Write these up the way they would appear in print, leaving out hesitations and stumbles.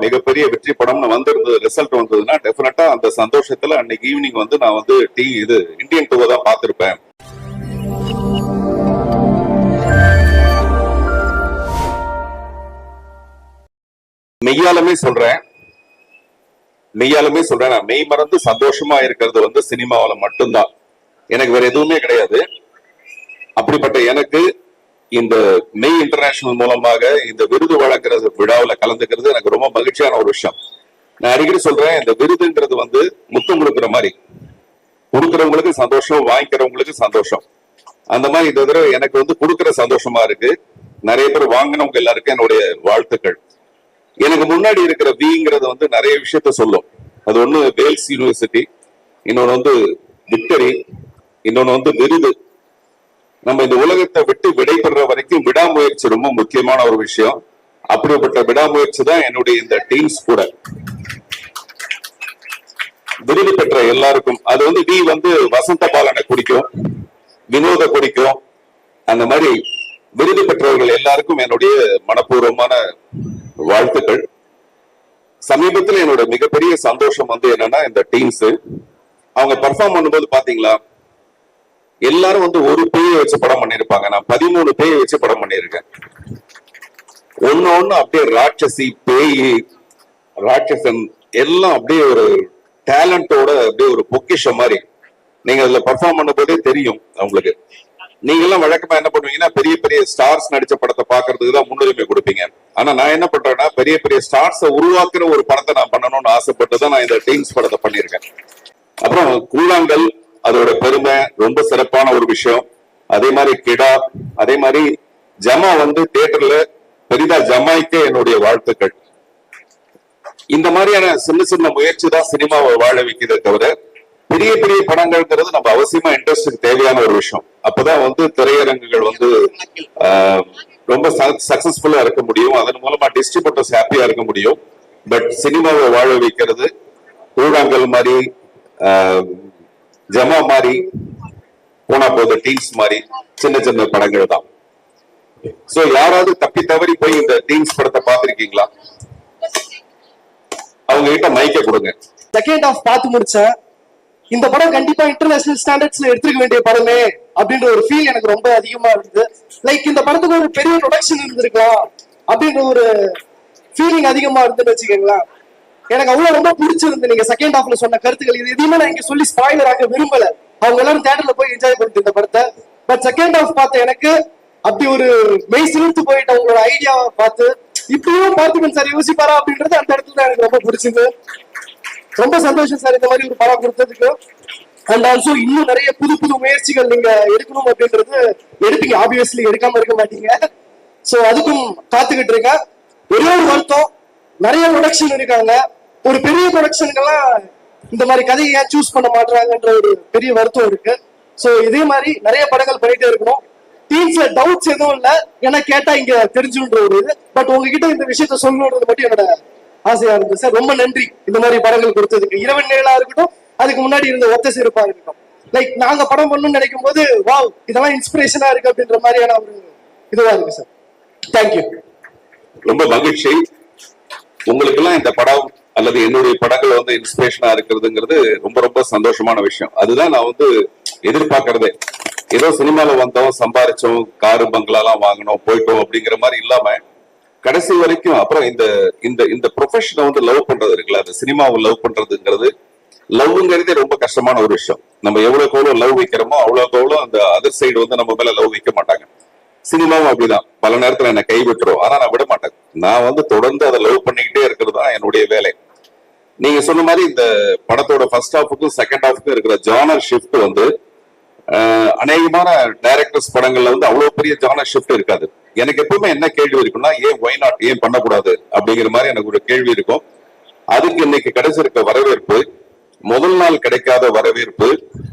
மிகப்பெரிய வெற்றி படம்னு வந்திருந்தது, ரிசல்ட் வந்ததுன்னா டெஃபினட்டா அந்த சந்தோஷத்துல அன்னைக்கு ஈவினிங் வந்து நான் வந்து இந்தியன் 2 தான் பார்த்திருப்பேன். மெய்யாலுமே சொல்றேன், நான் மெய் மறந்து சந்தோஷமா இருக்கிறது வந்து சினிமாவில மட்டும்தான். எனக்கு வேற எதுவுமே கிடையாது. அப்படிப்பட்ட எனக்கு இந்த மெய் இன்டர்நேஷனல் மூலமாக இந்த விருது வழங்குற விழாவில் கலந்துக்கிறது எனக்கு ரொம்ப மகிழ்ச்சியான ஒரு விஷயம். நான் அடிக்கடி சொல்றேன், இந்த விருதுங்கிறது வந்து முத்தம் கொடுக்குற மாதிரி, கொடுக்குறவங்களுக்கு சந்தோஷம், வாங்கிக்கிறவங்களுக்கு சந்தோஷம். அந்த மாதிரி இந்த தடவை எனக்கு வந்து கொடுக்குற சந்தோஷமா இருக்கு. நிறைய பேர் வாங்கினவங்க எல்லாருக்கும் என்னுடைய வாழ்த்துக்கள். எனக்கு முன்னாடி இருக்கிற விங்கிறது வந்து நிறைய விஷயத்த சொல்லும். அது ஒண்ணு வேல்ஸ் யூனிவர்சிட்டி, இன்னொன்னு வந்து விக்டரி, இன்னொன்னு வந்து விருது. நம்ம இந்த உலகத்தை விட்டு விடைபெற வரைக்கும் விடாமுயற்சி ரொம்ப முக்கியமான ஒரு விஷயம். அப்படிப்பட்ட விடாமுயற்சி தான் என்னுடைய இந்த டீம்ஸ் கூட. விருது பெற்ற எல்லாருக்கும் அது வந்து வி வந்து வசந்த பாலனை குடிக்கும், வினோத குடிக்கும். அந்த மாதிரி விருது பெற்றவர்கள் எல்லாருக்கும் என்னுடைய மனப்பூர்வமான வாழ்த்துக்கள். சமீபத்தில் என்னோட மிகப்பெரிய சந்தோஷம் வந்து என்னன்னா, இந்த டீம்ஸ் அவங்க பெர்ஃபார்ம் பண்ணும்போது பாத்தீங்களா, எல்லாரும் வந்து ஒரு பேயை வச்சு படம் பண்ணிருப்பாங்க. நான் 13 பேயை வச்சு படம் பண்ணிருக்கேன். ஒன்னு அப்படியே ராட்சசி, பேய், ராட்சசன் எல்லாம் அப்படியே ஒரு டேலண்டோட அப்படியே ஒரு பொக்கிஷம் மாதிரி. நீங்க அதுல பெர்ஃபார்ம் பண்ண போதே தெரியும் அவங்களுக்கு. நீங்க எல்லாம் வழக்கமா என்ன பண்ணுவீங்கன்னா, பெரிய பெரிய ஸ்டார்ஸ் நடிச்ச படத்தை பாக்குறதுக்கு தான் முன்னுரிமை கொடுப்பீங்க. ஆனா நான் என்ன பண்றேன்னா, பெரிய பெரிய ஸ்டார்ஸை உருவாக்குற ஒரு படத்தை நான் பண்ணணும்னு ஆசைப்பட்டுதான் நான் இந்த டீம்ஸ் படத்தை பண்ணியிருக்கேன். அப்புறம் கூழாங்கல், அதோட பெருமை ரொம்ப சிறப்பான ஒரு விஷயம். அதே மாதிரி கிடா, அதே மாதிரி ஜமா வந்து தியேட்டர்ல பெரிதா ஜமாய்க்க என்னுடைய வாழ்த்துக்கள். இந்த மாதிரியான சின்ன சின்ன முயற்சி தான் சினிமாவை வாழ வைக்கிறதே தவிர, பெரிய பெரிய படங்கள்ங்கிறது நம்ம அவசியமா இன்ட்ரெஸ்டுக்கு தேவையான ஒரு விஷயம். அப்பதான் வந்து திரையரங்குகள் வந்து ரொம்ப சக்சஸ்ஃபுல்லா இருக்க முடியும். அதன் மூலமா டிஸ்ட்ரிபியூட்டர்ஸ் ஹாப்பியா இருக்க முடியும். பட் சினிமாவை வாழ வைக்கிறது கூழாங்கல் மாதிரி, ஜமா மாதிரி, போனா போத டீம்ஸ் மாதிரி சின்ன சின்ன படங்கள் தான். சோ யாராவது தப்பி தவறி போய் இந்த டீம்ஸ் படத்தை பார்த்திருக்கீங்களா? அவங்க கிட்ட மைக்க கொடுங்க. செகண்ட் ஹாஃப் பார்த்து முடிச்சேன். இந்த படம் கண்டிப்பா இன்டர்நேஷனல் ஸ்டாண்டர்ட்ஸ்ல எடுத்துக்க வேண்டிய படமே அப்படின்ற ஒரு ஃபீல் எனக்கு ரொம்ப அதிகமா இருந்தது. லைக் இந்த படத்துக்கு ஒரு பெரிய ப்ரொடக்ஷன் இருந்திருக்கலாம் அப்படின்ற ஒரு ஃபீலிங் அதிகமா இருந்துன்னு வச்சுக்கோங்களேன். எனக்கு அவ்வளவு ரொம்ப பிடிச்சிருந்து நீங்க செகண்ட் ஹாஃப்ல சொன்ன கருத்துக்கள். இது எதுவுமே நான் இங்க சொல்லி ஸ்பாயிலர் ஆக விரும்பல. அவங்க எல்லாரும் தியேட்டர்ல போய் என்ஜாய் பண்ணிட்டு இந்த படத்தை. பட் செகண்ட் ஹாஃப் பார்த்த எனக்கு அப்படி ஒரு மெய் சிலிர்த்து போயிட்டு அவங்களோட ஐடியாவை பார்த்து, இப்படியும் பார்த்துக்கணும் சார் யோசிப்பாரா அப்படின்றது அந்த இடத்துல தான் எனக்கு ரொம்ப பிடிச்சது. ரொம்ப சந்தோஷம் சார் இந்த மாதிரி ஒரு படம் கொடுத்ததுக்கு. அண்ட் ஆல்சோ இன்னும் நிறைய புது புது முயற்சிகள் நீங்க எடுக்கணும் அப்படின்றது எடுப்பீங்க, ஆப்வியஸ்லி எடுக்காம இருக்க மாட்டீங்க. சோ அதுக்கும் காத்துக்கிட்டு இருக்கேன். ஒரே ஒரு வருத்தம், நிறைய ப்ரொடக்ஷன் இருக்காங்க, ஒரு பெரிய ப்ரொடக்ஷனுக்கெல்லாம் இந்த மாதிரி கதையை ஏன் சூஸ் பண்ண மாட்டாங்கன்ற ஒரு பெரிய வருத்தம் இருக்கு. சோ இதே மாதிரி நிறைய படங்கள் பண்ணிட்டே இருக்கணும். டீம்ஸ்ல டவுட்ஸ் எதுவும் இல்ல, ஏன்னா கேட்டா இங்க தெரிஞ்சுன்ற ஒரு இது. பட் உங்ககிட்ட இந்த விஷயத்த சொல்லணுன்றது மட்டும் என்னோட ஆசையா இருந்தது சார். ரொம்ப நன்றி இந்த மாதிரி படங்கள் கொடுத்ததுக்கு. இரவன் நிழலா இருக்கட்டும், அதுக்கு முன்னாடி இருந்த ஒத்த சிறப்பா இருக்கட்டும். லைக் நாங்க படம் பண்ணணும்னு நினைக்கும் போது வாவ் இதெல்லாம் இன்ஸ்பிரேஷனா இருக்கு அப்படின்ற மாதிரியான ஒரு இதுவா இருக்கு சார். தேங்க்யூ. ரொம்ப மகிழ்ச்சி. உங்களுக்கு எல்லாம் இந்த படம் அல்லது என்னுடைய படங்கள் வந்து இன்ஸ்பிரேஷனா இருக்கிறதுங்கிறது ரொம்ப ரொம்ப சந்தோஷமான விஷயம். அதுதான் நான் வந்து எதிர்பார்க்கறதே. ஏதோ சினிமால வந்தோம், சம்பாரிச்சோம், காரு பங்களாலாம் வாங்கணும், போயிட்டோம் அப்படிங்கிற மாதிரி இல்லாம கடைசி வரைக்கும். அப்புறம் இந்த இந்த இந்த ப்ரொஃபஷனை வந்து லவ் பண்றது இருக்குல்ல, அந்த சினிமாவை லவ் பண்றதுங்கிறது, லவ்ங்கிறதே ரொம்ப கஷ்டமான ஒரு விஷயம். நம்ம எவ்வளவுக்கு எவ்வளவு லவ் வைக்கிறோமோ அவ்வளவுக்கு எவ்வளவு அந்த அதர் சைடு வந்து நம்ம மேல லவ் வைக்க மாட்டாங்க. சினிமாவும் அப்படிதான், பல நேரத்துல என்னை கைவிட்டுரும். ஆனா நான் விட மாட்டேன். நான் வந்து தொடர்ந்து அதை லவ் பண்ணிக்கிட்டே இருக்கிறது தான் என்னுடைய வேலை. நீங்க சொன்ன மாதிரி இந்த படத்தோட ஃபர்ஸ்ட் ஹாஃபுக்கும் செகண்ட் ஹாஃபுக்கும் இருக்கிற ஜானர் ஷிஃப்ட் வந்து அநேகமான டைரக்டர்ஸ் படங்கள்ல வந்து அவ்வளவு பெரிய ஜானர் ஷிஃப்ட் இருக்காது. எனக்கு எப்பவுமே என்ன கேள்வி இருக்குன்னா, ஏன் ஒய் நாட், ஏன் பண்ணக்கூடாது அப்படிங்கிற மாதிரி எனக்கு ஒரு கேள்வி இருக்கும். அதுக்கு இன்னைக்கு கிடைச்சிருக்க வரவேற்பு, முதல் நாள் கிடைக்காத வரவேற்பு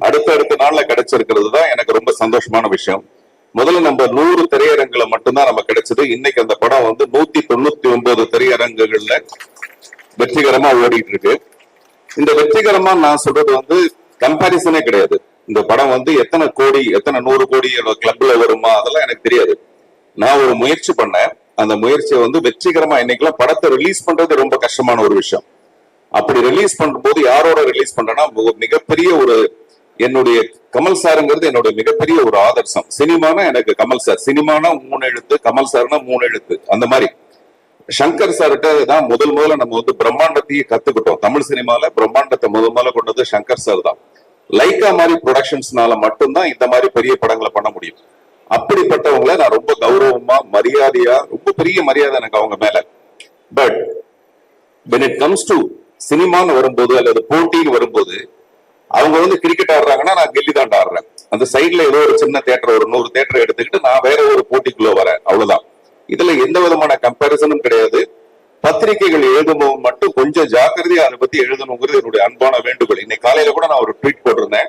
அடுத்த நாள்ல கிடைச்சிருக்கிறது தான் எனக்கு ரொம்ப சந்தோஷமான விஷயம். முதல்ல நம்ம 100 திரையரங்குல மட்டும்தான் நம்ம கிடைச்சது. இன்னைக்கு அந்த படம் வந்து 199 திரையரங்குகள்ல வெற்றிகரமா ஓடிட்டு இருக்கு. இந்த வெற்றிகரமா நான் சொல்றது வந்து கம்பாரிசனே கிடையாது. இந்த படம் வந்து எத்தனை 100 கோடி கிளப்ல வருமா அதெல்லாம் எனக்கு தெரியாது. நான் ஒரு முயற்சி பண்ணேன். அந்த முயற்சியை வந்து வெற்றிகரமா இன்னைக்கெல்லாம் படத்தை ரிலீஸ் பண்றது ரொம்ப கஷ்டமான ஒரு விஷயம். அப்படி ரிலீஸ் பண்ணும்போது யாரோட ரிலீஸ் பண்றேன்னா மிகப்பெரிய ஒரு என்னுடைய கமல் சாருங்கிறது என்னோட மிகப்பெரிய ஒரு ஆதர்சம். சினிமானா எனக்கு கமல் சார், சினிமானா 3 எழுத்து, கமல் சார்னா 3 எழுத்து. அந்த மாதிரி சங்கர் சார்கிட்ட தான் முதல்ல நம்ம வந்து பிரம்மாண்டத்தையே கத்துக்கிட்டோம். தமிழ் சினிமால பிரம்மாண்டத்தை முதல்ல கொண்டது சங்கர் சார் தான். லைக்கா மாதிரி ப்ரொடக்ஷன்ஸ்னால மட்டும்தான் இந்த மாதிரி பெரிய படங்களை பண்ண முடியும். அப்படிப்பட்டவங்களை நான் ரொம்ப கௌரவமா மரியாதையா, ரொம்ப பெரிய மரியாதை எனக்கு அவங்க மேல. But when it comes to சினிமான்னு வரும்போது அல்லது போட்டின்னு வரும்போது அவங்க வந்து கிரிக்கெட் ஆடுறாங்கன்னா நான் கில்லி தாண்டா ஆடுறேன். அந்த சைட்ல ஏதோ ஒரு சின்ன தியேட்டர், ஒரு 100 தியேட்டர் எடுத்துக்கிட்டு நான் வேற ஒரு போட்டிக்குள்ள வரேன், அவ்வளவுதான். இதுல எந்த விதமான கம்பேரிசனும் கிடையாது. பத்திரிகைகள் எழுதும்போது மட்டும் கொஞ்சம் ஜாக்கிரதையா அதை பத்தி எழுதணுங்கிறது என்னுடைய அன்பான வேண்டுகோள். இன்னைக்கு காலையில கூட நான் ஒரு ட்வீட் போட்டிருந்தேன்.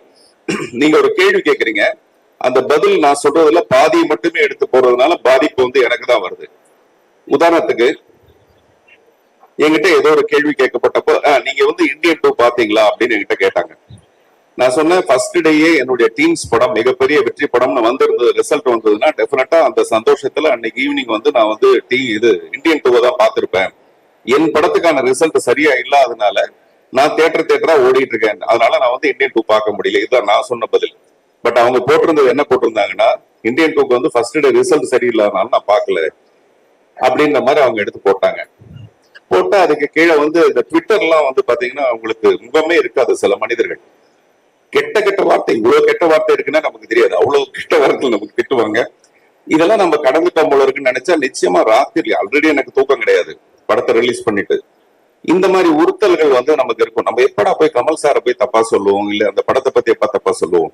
நீங்க ஒரு கேள்வி கேட்கறீங்க, அந்த பதில் நான் சொல்றதுல பாதியை மட்டுமே எடுத்து போறதுனால பாதிப்பு வந்து எனக்கு தான் வருது. உதாரணத்துக்கு என்கிட்ட ஏதோ ஒரு கேள்வி கேட்கப்பட்டப்போ நீங்க வந்து இந்தியன் 2 பாத்தீங்களா அப்படின்னு என்கிட்ட கேட்டாங்க. நான் சொன்னேன் ஃபர்ஸ்ட் டேயே என்னுடைய டீம்ஸ் படம் மிகப்பெரிய வெற்றி படம்னு வந்திருந்தது, ரிசல்ட் வந்ததுன்னா டெஃபினட்டா அந்த சந்தோஷத்துல அன்னைக்கு ஈவினிங் வந்து நான் வந்து இந்தியன் 2 தான் பார்த்திருப்பேன். என் படத்துக்கான ரிசல்ட் சரியா இல்லாதனால நான் தேட்டரா ஓடிட்டு இருக்கேன், அதனால நான் வந்து இந்தியன் 2 பார்க்க முடியல. இதுதான் நான் சொன்ன பதில். பட் அவங்க போட்டிருந்தது என்ன போட்டிருந்தாங்கன்னா, இந்தியன் 2க்கு வந்து ஃபர்ஸ்ட் டே ரிசல்ட் சரியில்லாதனால நான் பார்க்கல அப்படின்ற மாதிரி அவங்க எடுத்து போட்டாங்க. போட்டா அதுக்கு கீழே வந்து இந்த ட்விட்டர்லாம் வந்து பாத்தீங்கன்னா அவங்களுக்கு முகமே இருக்காது. சில மனிதர்கள் கெட்ட வார்த்தை, இவ்வளவு கெட்ட வார்த்தை இருக்குன்னா நமக்கு தெரியாது, அவ்வளவு கெட்ட வார்த்தைகள் நமக்கு திட்டுவாங்க. இதெல்லாம் நம்ம கடந்துட்டோம் போல இருக்குன்னு நினைச்சா நிச்சயமா ராத்திரி ஆல்ரெடி எனக்கு தூக்கம் கிடையாது படத்தை ரிலீஸ் பண்ணிட்டு. இந்த மாதிரி உறுத்தல்கள் வந்து நமக்கு இருக்கும். நம்ம எப்படா போய் கமல் சாரை போய் தப்பா சொல்லுவோம், இல்ல அந்த படத்தை பத்தி எப்ப தப்பா சொல்லுவோம்.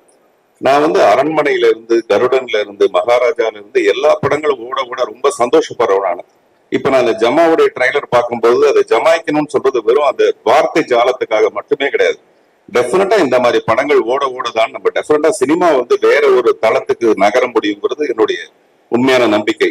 நான் வந்து அரண்மனையில இருந்து, கருடன்ல இருந்து, மகாராஜால இருந்து எல்லா படங்களும் ஓட ரொம்ப சந்தோஷப்படுறவனான. இப்ப நான் அந்த ஜமாவுடைய ட்ரைலர் பார்க்கும்போது அதை ஜமாய்க்கணும்னு சொல்றது வெறும் அந்த வார்த்தை ஜாலத்துக்காக மட்டுமே கிடையாது. டெஃபினட்டா இந்த மாதிரி படங்கள் ஓடதான் நம்ம டெஃபினட்டா சினிமா வந்து வேற ஒரு தளத்துக்கு நகர முடியுங்கிறது என்னுடைய உண்மையான நம்பிக்கை.